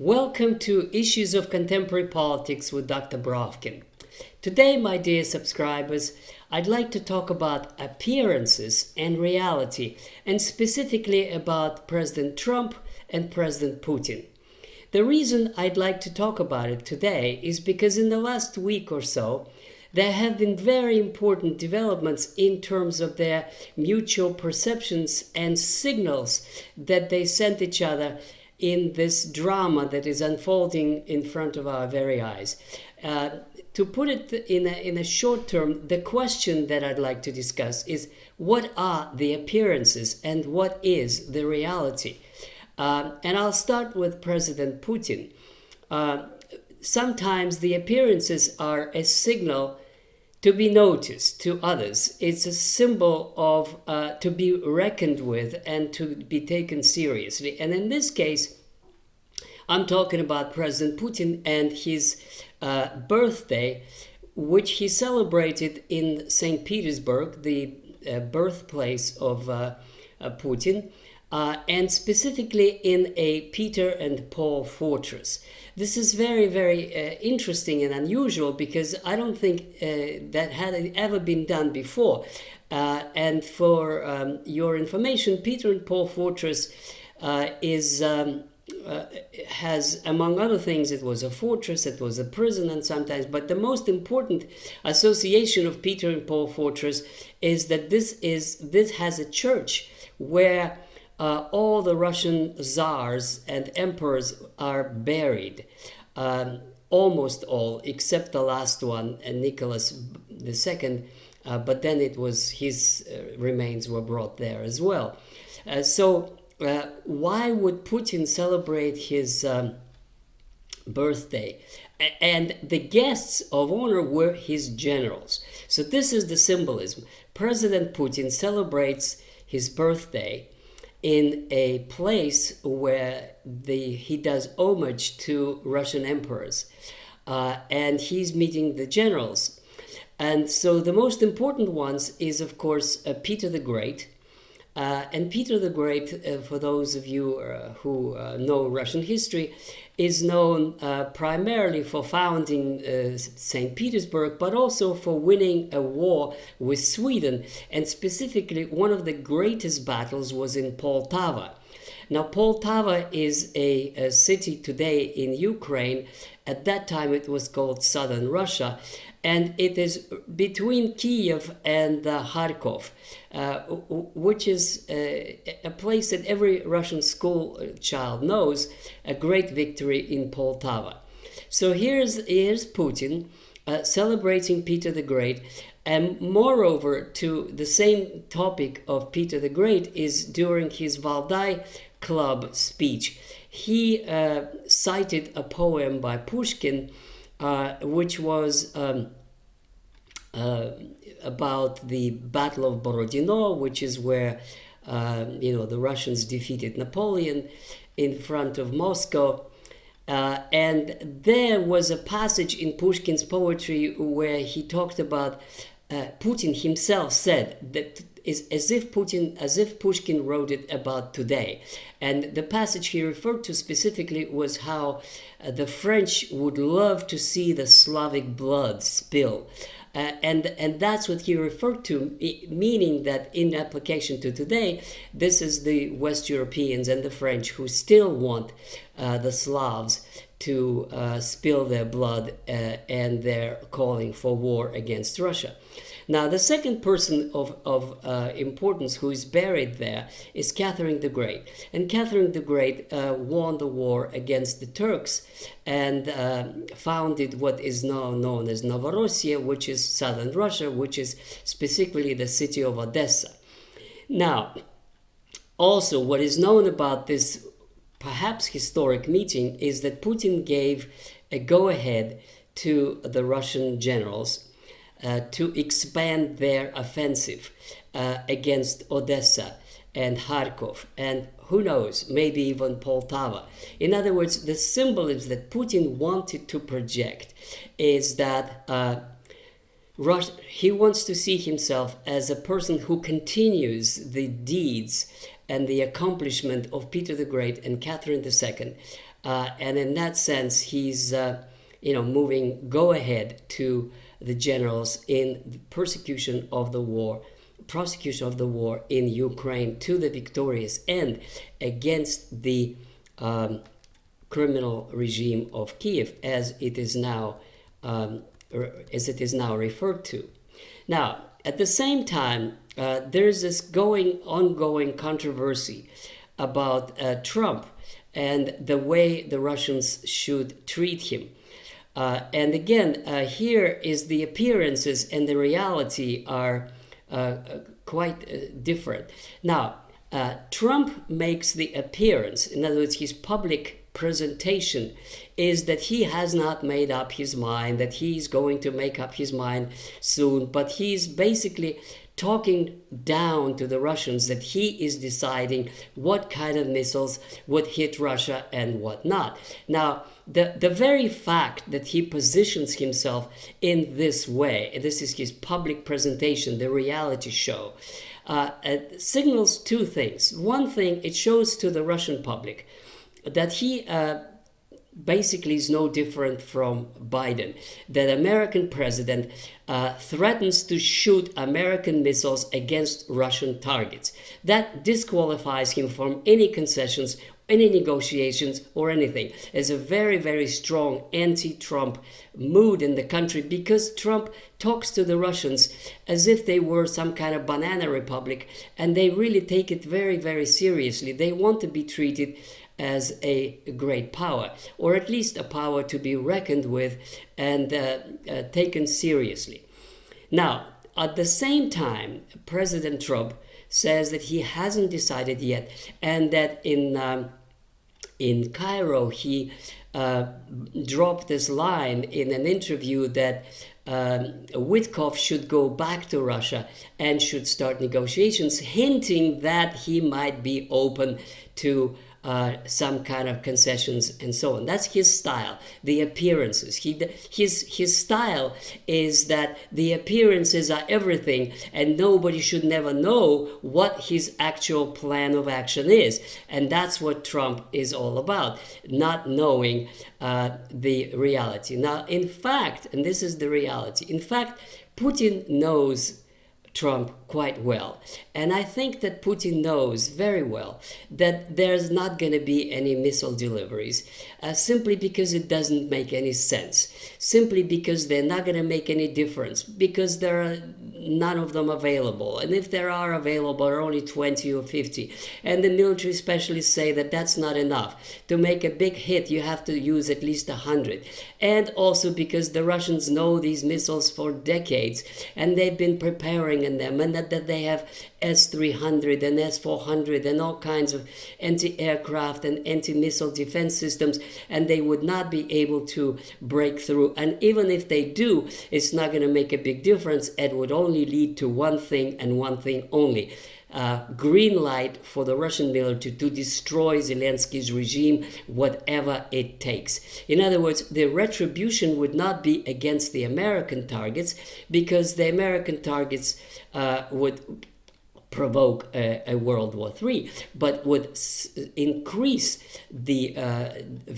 Welcome to Issues of Contemporary Politics with Dr. Brovkin. Today, my dear subscribers, I'd like to talk about appearances and reality, and specifically about President Trump and President Putin. The reason I'd like to talk about it today is because in the last week or so, there have been very important developments in terms of their mutual perceptions and signals that they sent each other in this drama that is unfolding in front of our very eyes. To put it in a short term, the question that I'd like to discuss is what are the appearances and what is the reality? And I'll start with President Putin. Sometimes the appearances are a signal to be noticed to others. It's a symbol of to be reckoned with and to be taken seriously. And in this case, I'm talking about President Putin and his birthday, which he celebrated in St. Petersburg, the birthplace of Putin, and specifically in a Peter and Paul fortress. This is very, very interesting and unusual because I don't think that had ever been done before. And for your information, Peter and Paul fortress has, among other things, it was a fortress, it was a prison, and sometimes, but the most important association of Peter and Paul fortress is that this has a church where all the Russian czars and emperors are buried, almost all, except the last one, Nicholas II, but then it was his remains were brought there as well. Why would Putin celebrate his birthday? And the guests of honor were his generals. So this is the symbolism. President Putin celebrates his birthday in a place where he does homage to Russian emperors. And he's meeting the generals. And so the most important ones is, of course, Peter the Great. And Peter the Great, for those of you who know Russian history, is known primarily for founding St. Petersburg, but also for winning a war with Sweden. And specifically, one of the greatest battles was in Poltava. Now, Poltava is a city today in Ukraine. At that time, it was called Southern Russia. And it is between Kiev and Kharkov, which is a place that every Russian school child knows, a great victory in Poltava. So here's Putin celebrating Peter the Great. And moreover, to the same topic of Peter the Great is during his Valdai Club speech. He cited a poem by Pushkin, which was about the Battle of Borodino, which is where the Russians defeated Napoleon in front of Moscow. And there was a passage in Pushkin's poetry where he talked about Putin himself said that is as if Pushkin wrote it about today. And the passage he referred to specifically was how the French would love to see the Slavic blood spill. And that's what he referred to, meaning that in application to today, this is the West Europeans and the French who still want the Slavs to spill their blood, and they're calling for war against Russia. Now, the second person of importance who is buried there is Catherine the Great. And Catherine the Great won the war against the Turks and founded what is now known as Novorossiya, which is southern Russia, which is specifically the city of Odessa. Now, also what is known about this perhaps historic meeting is that Putin gave a go-ahead to the Russian generals to expand their offensive against Odessa and Kharkov, and who knows, maybe even Poltava. In other words, the symbolism that Putin wanted to project is that he wants to see himself as a person who continues the deeds and the accomplishment of Peter the Great and Catherine II. And in that sense, he's moving go ahead to the generals in the prosecution of the war in Ukraine to the victorious end against the criminal regime of Kiev, as it is now referred to. Now, at the same time, there's this ongoing controversy about Trump and the way the Russians should treat him. And again, here is the appearances and the reality are quite different. Now, Trump makes the appearance, in other words, his public presentation is that he has not made up his mind, that he's going to make up his mind soon, but he's basically talking down to the Russians that he is deciding what kind of missiles would hit Russia and what not. Now, the very fact that he positions himself in this way, and this is his public presentation, the reality show, signals two things. One thing, it shows to the Russian public that he basically is no different from Biden. That American president threatens to shoot American missiles against Russian targets. That disqualifies him from any concessions, any negotiations or anything. There's a very, very strong anti-Trump mood in the country because Trump talks to the Russians as if they were some kind of banana republic, and they really take it very, very seriously. They want to be treated as a great power, or at least a power to be reckoned with and taken seriously. Now, at the same time, President Trump says that he hasn't decided yet, and that in Cairo he dropped this line in an interview that Witkoff should go back to Russia and should start negotiations, hinting that he might be open to some kind of concessions and so on. That's his style, the appearances. His style is that the appearances are everything, and nobody should never know what his actual plan of action is. And that's what Trump is all about, not knowing the reality. Now, in fact, and this is the reality, in fact, Putin knows Trump quite well. And I think that Putin knows very well that there's not going to be any missile deliveries, simply because it doesn't make any sense, simply because they're not going to make any difference, because there are none of them available. And if there are available, are only 20 or 50. And the military specialists say that that's not enough. To make a big hit, you have to use at least 100. And also because the Russians know these missiles for decades, and they've been preparing in them, and that they have S-300 and S-400 and all kinds of anti-aircraft and anti-missile defense systems, and they would not be able to break through. And even if they do, it's not going to make a big difference. It would only lead to one thing and one thing only. Green light for the Russian military to destroy Zelensky's regime, whatever it takes. In other words, the retribution would not be against the American targets, because the American targets would provoke a World War III, but would increase the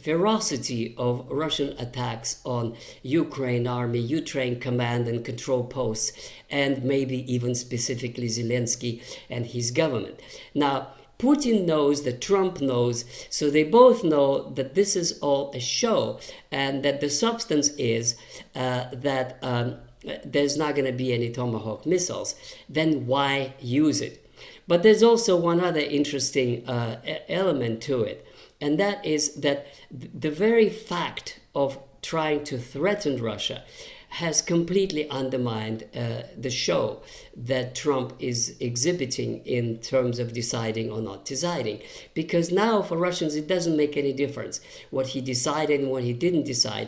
ferocity of Russian attacks on Ukraine army, Ukraine command and control posts, and maybe even specifically Zelensky and his government. Now, Putin knows that Trump knows, so they both know that this is all a show, and that the substance is that there's not going to be any Tomahawk missiles. Then why use it? But there's also one other interesting element to it, and that is that the very fact of trying to threaten Russia has completely undermined the show that Trump is exhibiting in terms of deciding or not deciding. Because now for Russians, it doesn't make any difference what he decided and what he didn't decide.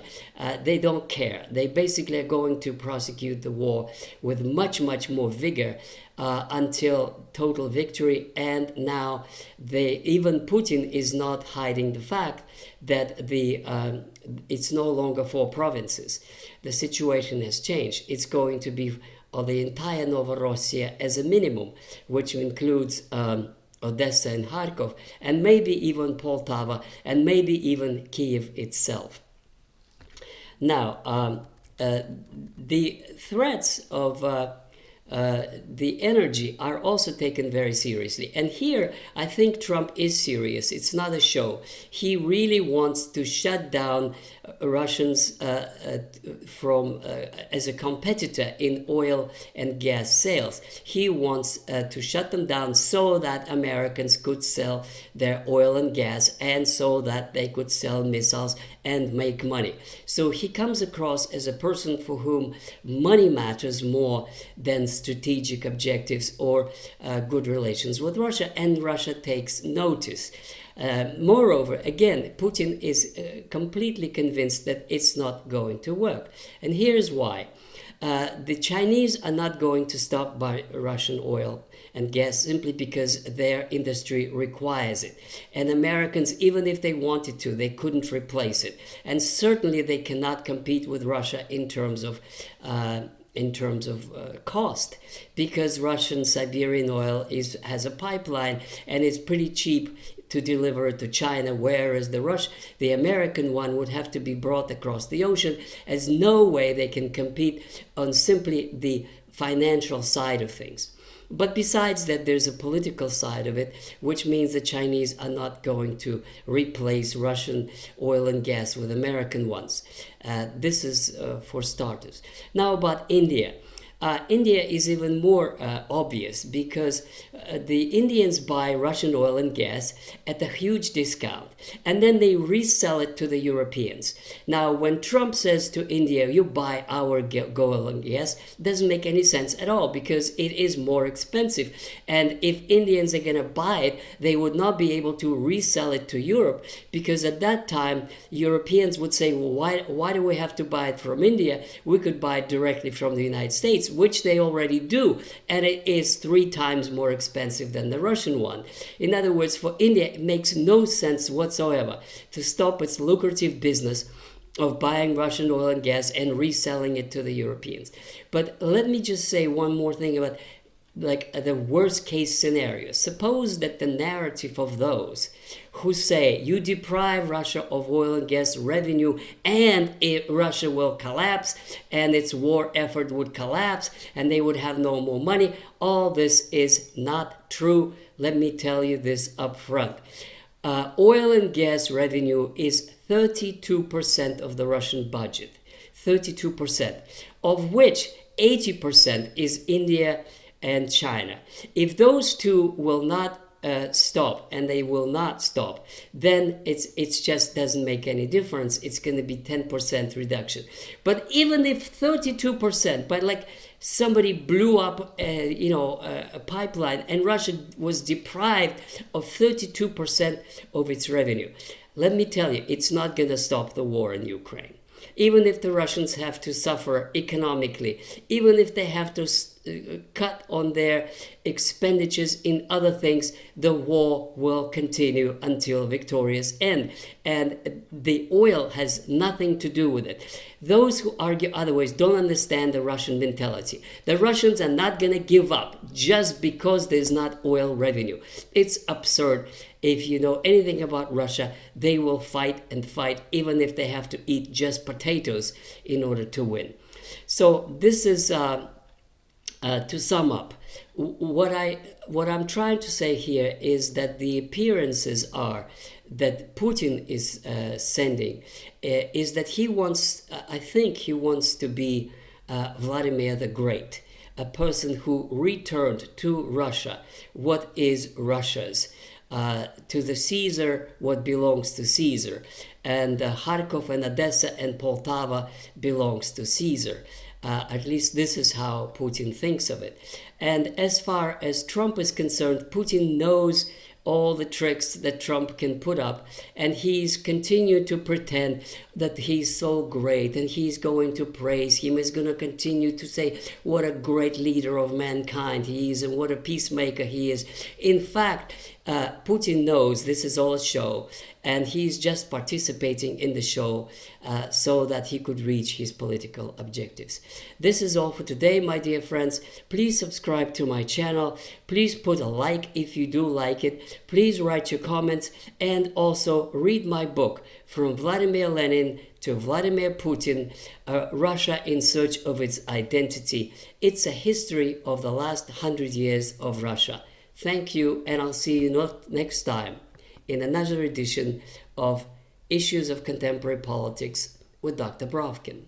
They don't care. They basically are going to prosecute the war with much, much more vigor until total victory. And now even Putin is not hiding the fact that it's no longer 4 provinces. The situation has changed. It's going to be the entire Novorossiya as a minimum, which includes Odessa and Kharkov, and maybe even Poltava, and maybe even Kiev itself. Now, the threats of the energy are also taken very seriously. And here, I think Trump is serious. It's not a show. He really wants to shut down Russians from as a competitor in oil and gas sales. He wants to shut them down so that Americans could sell their oil and gas, and so that they could sell missiles and make money. So he comes across as a person for whom money matters more than strategic objectives or good relations with Russia, and Russia takes notice. Moreover, again, Putin is completely convinced that it's not going to work. And here's why. The Chinese are not going to stop buying Russian oil and gas simply because their industry requires it. And Americans, even if they wanted to, they couldn't replace it. And certainly they cannot compete with Russia in terms of cost, because Russian Siberian oil has a pipeline and it's pretty cheap to deliver it to China, whereas the American one would have to be brought across the ocean. As no way they can compete on simply the financial side of things. But besides that, there's a political side of it, which means the Chinese are not going to replace Russian oil and gas with American ones. This is for starters. Now about India. India is even more obvious, because the Indians buy Russian oil and gas at a huge discount, and then they resell it to the Europeans. Now, when Trump says to India, you buy our oil and gas, doesn't make any sense at all, because it is more expensive. And if Indians are going to buy it, they would not be able to resell it to Europe, because at that time, Europeans would say, well, why do we have to buy it from India? We could buy it directly from the United States, which they already do, and it is 3 times more expensive than the Russian one. In other words, for India, it makes no sense whatsoever to stop its lucrative business of buying Russian oil and gas and reselling it to the Europeans. But let me just say one more thing about the worst case scenario. Suppose that the narrative of those who say you deprive Russia of oil and gas revenue and Russia will collapse and its war effort would collapse and they would have no more money, all this is not true. Let me tell you this up front. Oil and gas revenue is 32% of the Russian budget, 32%, of which 80% is India and China. If those two will not stop, and they will not stop, then it's just doesn't make any difference. It's going to be 10% reduction. But even if 32%, but somebody blew up a pipeline and Russia was deprived of 32% of its revenue, let me tell you, it's not going to stop the war in Ukraine. Even if the Russians have to suffer economically, even if they have to cut on their expenditures in other things, the war will continue until victorious end. And the oil has nothing to do with it. Those who argue otherwise don't understand the Russian mentality. The Russians are not going to give up just because there's not oil revenue. It's absurd. If you know anything about Russia, they will fight and fight, even if they have to eat just potatoes in order to win. So this is, to sum up, what I'm trying to say here is that the appearances are that Putin is sending is that he wants, I think he wants to be Vladimir the Great, a person who returned to Russia what is Russia's. To the Caesar what belongs to Caesar, and Kharkov and Odessa and Poltava belongs to Caesar. At least this is how Putin thinks of it. And as far as Trump is concerned, Putin knows all the tricks that Trump can put up, and he's continued to pretend that he's so great and he's going to praise him. He's going to continue to say what a great leader of mankind he is and what a peacemaker he is. In fact, Putin knows this is all a show, and he's just participating in the show so that he could reach his political objectives. This is all for today, my dear friends. Please subscribe to my channel. Please put a like if you do like it. Please write your comments, and also read my book, From Vladimir Lenin to Vladimir Putin, Russia in Search of Its Identity. It's a history of the last 100 years of Russia. Thank you, and I'll see you next time in another edition of Issues of Contemporary Politics with Dr. Brovkin.